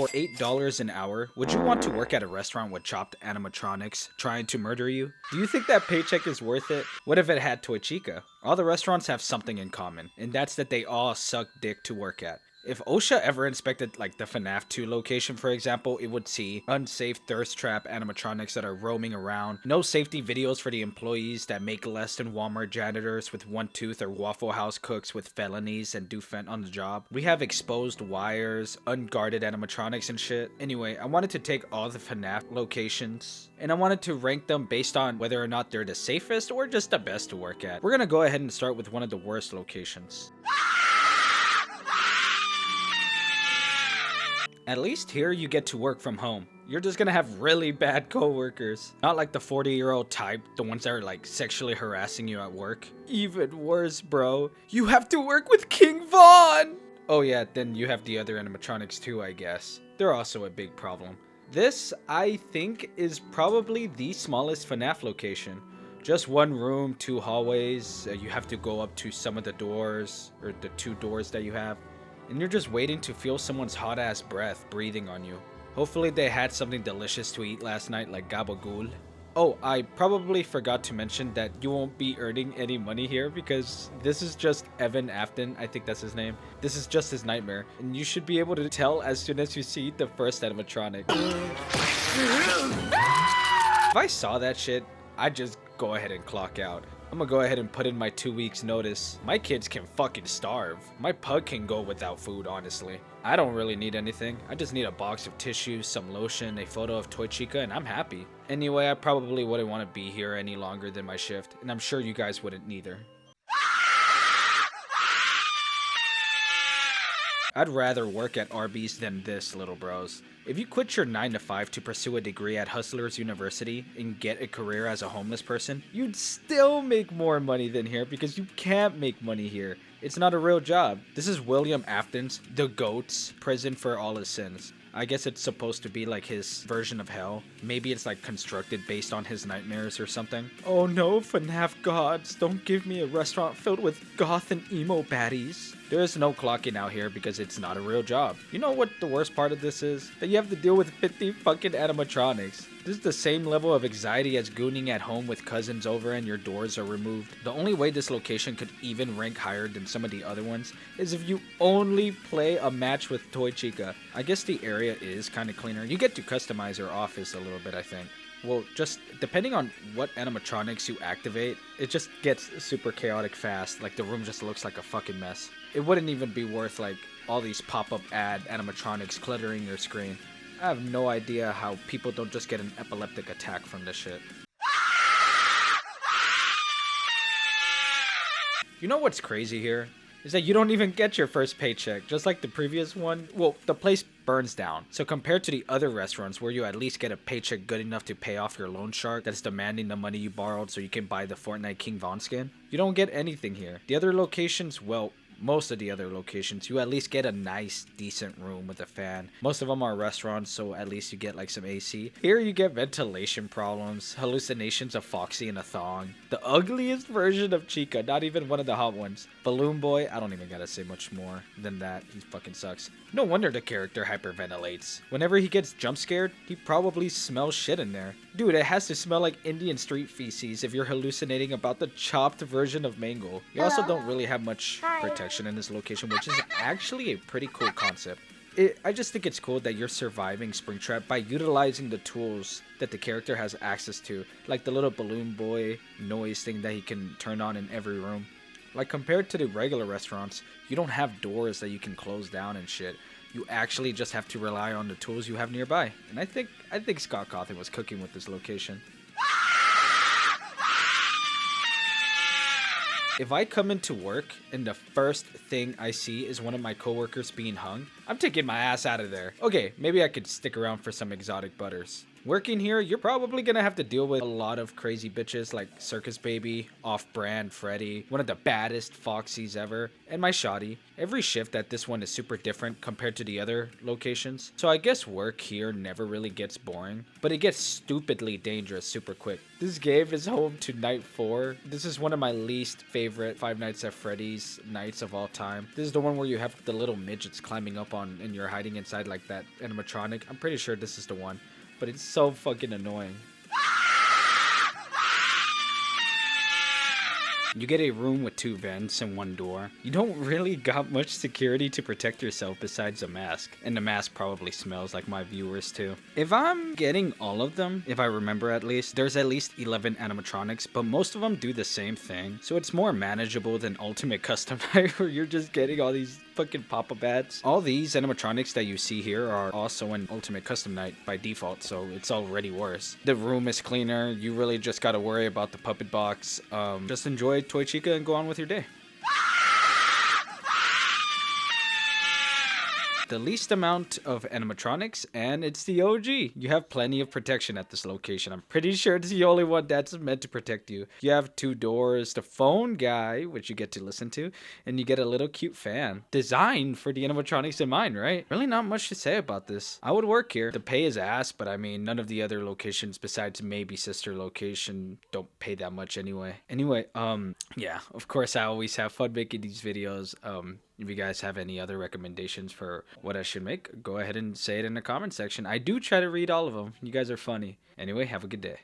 For $8 an hour, would you want to work at a restaurant with chopped animatronics trying to murder you? Do you think that paycheck is worth it? What if it had Toy Chica? All the restaurants have something in common, and that's that they all suck dick to work at. If OSHA ever inspected like the Fnaf 2 location, for example, it would see unsafe thirst trap animatronics that are roaming around, no safety videos for the employees that make less than Walmart janitors with one tooth or Waffle House cooks with felonies and do fent on the job. We have exposed wires, unguarded animatronics and shit. Anyway, I wanted to take all the Fnaf locations and I wanted to rank them based on whether or not they're the safest or just the best to work at. We're gonna go ahead and start with one of the worst locations. At least here you get to work from home. You're just gonna have really bad coworkers. Not like the 40-year-old type, the ones that are like sexually harassing you at work. Even worse, bro. You have to work with King Von! Oh yeah, then you have the other animatronics too, I guess. They're also a big problem. This, I think, is probably the smallest FNAF location. Just one room, 2 hallways. You have to go up to some of the doors, or the 2 doors that you have. And you're just waiting to feel someone's hot ass breath breathing on you. Hopefully they had something delicious to eat last night like gabagool. Oh, I probably forgot to mention that you won't be earning any money here because this is just Evan Afton, I think that's his name. This is just his nightmare, and you should be able to tell as soon as you see the first animatronic. If I saw that shit, I'd just go ahead and clock out. I'm gonna go ahead and put in my 2 weeks notice. My kids can fucking starve. My pug can go without food, honestly. I don't really need anything. I just need a box of tissues, some lotion, a photo of Toy Chica, and I'm happy. Anyway, I probably wouldn't want to be here any longer than my shift, and I'm sure you guys wouldn't neither. I'd rather work at Arby's than this, little bros. If you quit your 9 to 5 to pursue a degree at Hustlers University and get a career as a homeless person, you'd still make more money than here because you can't make money here. It's not a real job. This is William Afton's, the GOAT's, prison for all his sins. I guess it's supposed to be like his version of hell. Maybe it's like constructed based on his nightmares or something. Oh no, FNAF gods, don't give me a restaurant filled with goth and emo baddies. There is no clocking out here because it's not a real job. You know what the worst part of this is? That you have to deal with 50 fucking animatronics. This is the same level of anxiety as gooning at home with cousins over and your doors are removed. The only way this location could even rank higher than some of the other ones is if you only play a match with Toy Chica. I guess the area is kind of cleaner. You get to customize your office a little bit, I think. Well, just depending on what animatronics you activate, it just gets super chaotic fast. Like the room just looks like a fucking mess. It wouldn't even be worth like all these pop-up ad animatronics cluttering your screen. I have no idea how people don't just get an epileptic attack from this shit. You know what's crazy here? Is that you don't even get your first paycheck, just like the previous one. Well, the place burns down. So compared to the other restaurants where you at least get a paycheck good enough to pay off your loan shark that's demanding the money you borrowed so you can buy the Fortnite King Von skin, you don't get anything here. The other locations, well, most of the other locations, you at least get a nice, decent room with a fan. Most of them are restaurants, so at least you get like some AC. Here you get ventilation problems, hallucinations of Foxy in a thong, the ugliest version of Chica, not even one of the hot ones. Balloon Boy, I don't even gotta say much more than that. He fucking sucks. No wonder the character hyperventilates. Whenever he gets jump scared, he probably smells shit in there. Dude, it has to smell like Indian street feces if you're hallucinating about the chopped version of Mango. You also don't really have much protection in this location, which is actually a pretty cool concept. I just think it's cool that you're surviving Springtrap by utilizing the tools that the character has access to, like the little Balloon Boy noise thing that he can turn on in every room. Like compared to the regular restaurants, you don't have doors that you can close down and shit. You actually just have to rely on the tools you have nearby. And I think Scott Cawthon was cooking with this location. If I come into work and the first thing I see is one of my coworkers being hung, I'm taking my ass out of there. Okay, maybe I could stick around for some exotic butters. Working here, you're probably gonna have to deal with a lot of crazy bitches like Circus Baby, Off-Brand Freddy, one of the baddest Foxies ever, and my shoddy. Every shift at this one is super different compared to the other locations, so I guess work here never really gets boring, but it gets stupidly dangerous super quick. This game is home to night 4. This is one of my least favorite Five Nights at Freddy's nights of all time. This is the one where you have the little midgets climbing up on and you're hiding inside like that animatronic. I'm pretty sure this is the one, but it's so fucking annoying. You get a room with 2 vents and 1 door. You don't really got much security to protect yourself besides a mask. And the mask probably smells like my viewers too. If I'm getting all of them, if I remember at least, there's at least 11 animatronics, but most of them do the same thing. So it's more manageable than Ultimate Custom Night where you're just getting all these fucking pop-up ads. All these animatronics that you see here are also in Ultimate Custom Night by default, so it's already worse. The room is cleaner. You really just gotta worry about the puppet box. Just enjoy Toy Chica and go on with your day. The least amount of animatronics, and it's the OG. You have plenty of protection at this location. I'm pretty sure it's the only one that's meant to protect you. You have 2 doors, the phone guy, which you get to listen to, and you get a little cute fan. Designed for the animatronics in mind, right? Really not much to say about this. I would work here. The pay is ass, but I mean, none of the other locations besides maybe sister location don't pay that much anyway. Yeah, of course I always have fun making these videos. If you guys have any other recommendations for what I should make, go ahead and say it in the comment section. I do try to read all of them. You guys are funny. Anyway, have a good day.